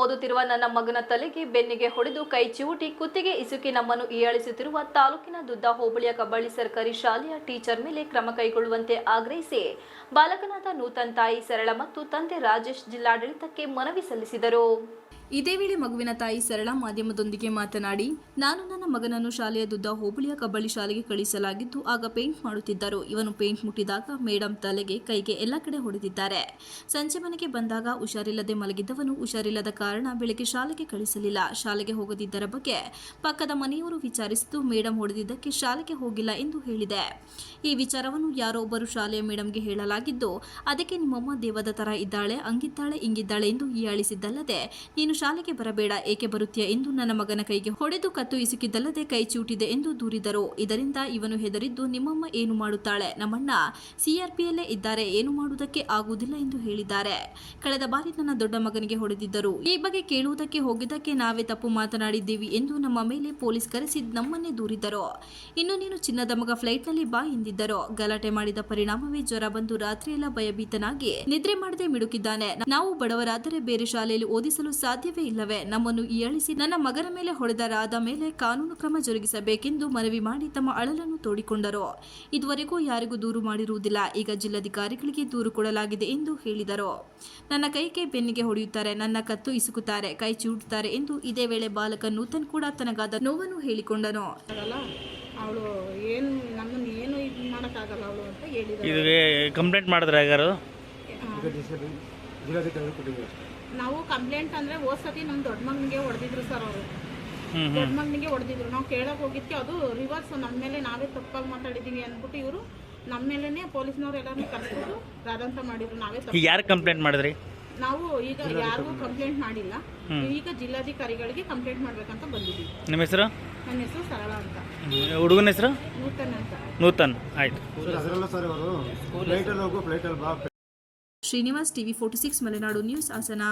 ಓದುತ್ತಿರುವ ನನ್ನ ಮಗನ ತಲೆಗೆ ಬೆನ್ನಿಗೆ ಹೊಡೆದು ಕೈ ಚಿವುಟಿ ಕುತ್ತಿಗೆ ಇಸುಕಿ ನಮ್ಮನ್ನು ಹೀಯಾಳಿಸುತ್ತಿರುವ ತಾಲೂಕಿನ ದುದ್ದ ಹೋಬಳಿಯ ಕಬ್ಬಳ್ಳಿ ಸರ್ಕಾರಿ ಶಾಲೆಯ ಟೀಚರ್ ಮೇಲೆ ಕ್ರಮ ಕೈಗೊಳ್ಳುವಂತೆ ಆಗ್ರಹಿಸಿ ಬಾಲಕನಾದ ನೂತನ್ ತಾಯಿ ಸರಳ ಮತ್ತು ತಂದೆ ರಾಜೇಶ್ ಜಿಲ್ಲಾಡಳಿತಕ್ಕೆ ಮನವಿ ಸಲ್ಲಿಸಿದರು. ಇದೇ ವೇಳೆ ಮಗುವಿನ ತಾಯಿ ಸರಳ ಮಾಧ್ಯಮದೊಂದಿಗೆ ಮಾತನಾಡಿ, ನಾನು ನನ್ನ ಮಗನನ್ನು ಶಾಲೆಯ ದುದ್ದ ಹೋಬಳಿಯ ಕಬ್ಬಳ್ಳಿ ಶಾಲೆಗೆ ಕಳಿಸಲಾಗಿದ್ದು, ಆಗ ಪೇಂಟ್ ಮಾಡುತ್ತಿದ್ದರು. ಇವನು ಪೇಂಟ್ ಮುಟ್ಟಿದಾಗ ಮೇಡಂ ತಲೆಗೆ ಕೈಗೆ ಎಲ್ಲ ಕಡೆ ಹೊಡೆದಿದ್ದಾರೆ. ಸಂಜೆ ಮನೆಗೆ ಬಂದಾಗ ಹುಷಾರಿಲ್ಲದೆ ಮಲಗಿದ್ದವನು ಹುಷಾರಿಲ್ಲದ ಕಾರಣ ಬೆಳಗ್ಗೆ ಶಾಲೆಗೆ ಕಳಿಸಲಿಲ್ಲ. ಶಾಲೆಗೆ ಹೋಗದಿದ್ದರ ಬಗ್ಗೆ ಪಕ್ಕದ ಮನೆಯವರು ವಿಚಾರಿಸಿದ್ದು, ಮೇಡಂ ಹೊಡೆದಿದ್ದಕ್ಕೆ ಶಾಲೆಗೆ ಹೋಗಿಲ್ಲ ಎಂದು ಹೇಳಿದೆ. ಈ ವಿಚಾರವನ್ನು ಯಾರೋ ಒಬ್ಬರು ಶಾಲೆಯ ಮೇಡಂಗೆ ಹೇಳಲಾಗಿದ್ದು, ಅದಕ್ಕೆ ನಿಮ್ಮಮ್ಮ ದೇವದ ತರ ಇದ್ದಾಳೆ, ಹಂಗಿದ್ದಾಳೆ, ಹಿಂಗಿದ್ದಾಳೆ ಎಂದು ಹೀಯಾಳಿಸಿದ್ದಲ್ಲದೆ, ನೀನು ಶಾಲೆಗೆ ಬರಬೇಡ, ಏಕೆ ಬರುತ್ತೀಯ ಎಂದು ನನ್ನ ಮಗನ ಕೈಗೆ ಹೊಡೆದು ಕತ್ತು ಇಸುಕಿದ್ದಲ್ಲದೆ ಕೈ ಚೂಟಿದೆ ಎಂದು ದೂರಿದರು. ಇದರಿಂದ ಇವನು ಹೆದರಿದ್ದು, ನಿಮ್ಮಮ್ಮ ಏನು ಮಾಡುತ್ತಾಳೆ, ನಮ್ಮಣ್ಣ ಸಿಆರ್ಪಿಯಲ್ಲೇ ಇದ್ದಾರೆ, ಏನು ಮಾಡುವುದಕ್ಕೆ ಆಗುವುದಿಲ್ಲ ಎಂದು ಹೇಳಿದ್ದಾರೆ. ಕಳೆದ ಬಾರಿ ನನ್ನ ದೊಡ್ಡ ಮಗನಿಗೆ ಹೊಡೆದಿದ್ದರು. ಈ ಬಗ್ಗೆ ಕೇಳುವುದಕ್ಕೆ ಹೋಗಿದ್ದಕ್ಕೆ ನಾವೇ ತಪ್ಪು ಮಾತನಾಡಿದ್ದೀವಿ ಎಂದು ನಮ್ಮ ಮೇಲೆ ಪೊಲೀಸ್ ಕರೆಸಿ ನಮ್ಮನ್ನೇ ದೂರಿದ್ದರು. ಇನ್ನು ನೀನು ಚಿನ್ನದ ಮಗ ಫ್ಲೈಟ್ನಲ್ಲಿ ಬಾ ಎಂದಿದ್ದರು. ಗಲಾಟೆ ಮಾಡಿದ ಪರಿಣಾಮವೇ ಜ್ವರ ಬಂದು ರಾತ್ರಿಯೆಲ್ಲ ಭಯಭೀತನಾಗಿ ನಿದ್ರೆ ಮಾಡದೆ ಮಿಡುಕಿದ್ದಾನೆ. ನಾವು ಬಡವರಾದರೆ ಬೇರೆ ಶಾಲೆಯಲ್ಲಿ ಓದಿಸಲು ಸಾಧ್ಯವೇ ಇಲ್ಲವೇ? ನಮ್ಮನ್ನು ಹೀಯಾಳಿಸಿ ನನ್ನ ಮಗನ ಮೇಲೆ ಹೊಡೆದರಾದ ಮೇಲೆ ಕಾನೂನು ಕ್ರಮ ಜರುಗಿಸಬೇಕೆಂದು ಮನವಿ ಮಾಡಿ ತಮ್ಮ ಅಳಲನ್ನು ತೋಡಿಕೊಂಡರು. ಇದುವರೆಗೂ ಯಾರಿಗೂ ದೂರು ಮಾಡಿರುವುದಿಲ್ಲ. ಈಗ ಜಿಲ್ಲಾಧಿಕಾರಿಗಳಿಗೆ ದೂರು ಕೊಡಲಾಗಿದೆ ಎಂದು ಹೇಳಿದರು. ನನ್ನ ಕೈಗೆ ಬೆನ್ನಿಗೆ ಹೊಡೆಯುತ್ತಾರೆ, ನನ್ನ ಕತ್ತು ಇಸುಕುತ್ತಾರೆ, ಕೈ ಚೂಡುತ್ತಾರೆ ಎಂದು ಇದೇ ವೇಳೆ ಬಾಲಕ ನೂತನ್ ಕೂಡ ತನಗಾದ ನೋವನ್ನು ಹೇಳಿಕೊಂಡನು. ಅವಳು ಏನು ನಮ್ಮನ್ನು ಏನು ಇದು ಮಾಡೋಕ್ಕಾಗಲ್ಲ ಅವಳು ಅಂತ ಹೇಳಿದ್ರು. ಇದಕ್ಕೆ ಕಂಪ್ಲೇಂಟ್ ಮಾಡಿದ್ರೆ ಯಾರು? ನಾವು ಕಂಪ್ಲೇಂಟ್ ಅಂದರೆ ಹೋದ್ಸತಿ ನಮ್ಮ ದೊಡ್ಡ ಮಗನಿಗೆ ಹೊಡೆದಿದ್ರು ಸರ್. ಅವರು ದೊಡ್ಡ ಮಗನಿಗೆ ಹೊಡೆದಿದ್ರು. ನಾವು ಕೇಳೋಕೆ ಹೋಗಿದ್ದಕ್ಕೆ ಅದು ರಿವರ್ಸ್ ನಮ್ಮ ಮೇಲೆ ನಾವೇ ತಪ್ಪಾಗಿ ಮಾತಾಡಿದ್ದೀವಿ ಅಂದ್ಬಿಟ್ಟು ಇವರು ನಮ್ಮ ಮೇಲೇ ಪೊಲೀಸ್ನವ್ರು ಎಲ್ಲರನ್ನೂ ಕರೆಸ್ಬಿಟ್ಟು ರಾದಂತ ಮಾಡಿದ್ರು. ನಾವೇ ತಪ್ಪು. ಯಾರು ಕಂಪ್ಲೇಂಟ್ ಮಾಡಿದ್ರಿ? ನಾವು ಈಗ ಯಾರಿಗೂ ಕಂಪ್ಲೇಂಟ್ ಮಾಡಿಲ್ಲ. ಈಗ ಜಿಲ್ಲಾಧಿಕಾರಿಗಳಿಗೆ ಕಂಪ್ಲೇಂಟ್ ಮಾಡ್ಬೇಕಂತ ಬಂದಿದ್ದೀವಿ. ನಿಮ್ಮ ಹೆಸರು? ನನ್ನ ಹೆಸರು ಸರಳ ಅಂತ. ಹುಡುಗನ ಹೆಸರು? ನೂತನ್ ಅಂತ. ನೂತನ್. ಆಯ್ತು. Srinivas, TV 46 Malenadu news, Hassan.